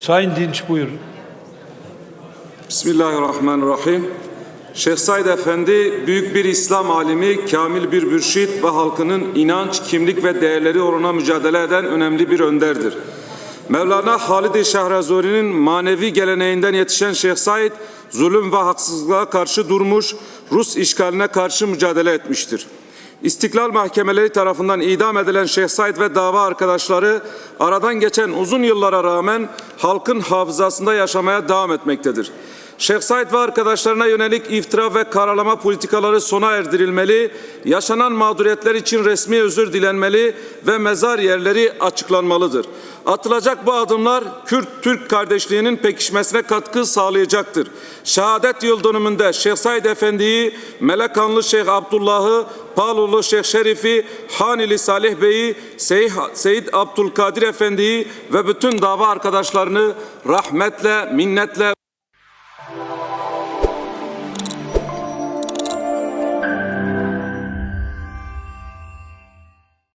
Sayın Dinç buyurun. Bismillahirrahmanirrahim. Şeyh Said Efendi büyük bir İslam alimi, kamil bir mürşit ve halkının inanç, kimlik ve değerleri uğruna mücadele eden önemli bir önderdir. Mevlana Halid-i Şehrazuri'nin manevi geleneğinden yetişen Şeyh Said, zulüm ve haksızlığa karşı durmuş, Rus işgaline karşı mücadele etmiştir. İstiklal mahkemeleri tarafından idam edilen Şeyh Said ve dava arkadaşları aradan geçen uzun yıllara rağmen halkın hafızasında yaşamaya devam etmektedir. Şeyh Said ve arkadaşlarına yönelik iftira ve karalama politikaları sona erdirilmeli, yaşanan mağduriyetler için resmi özür dilenmeli ve mezar yerleri açıklanmalıdır. Atılacak bu adımlar Kürt-Türk kardeşliğinin pekişmesine katkı sağlayacaktır. Şehadet yıl dönümünde Şeyh Said Efendi'yi, Melekanlı Şeyh Abdullah'ı, Palulu Şeyh Şerif'i, Hanili Salih Bey'i, Seyyid Abdülkadir Efendi'yi ve bütün dava arkadaşlarını rahmetle, minnetle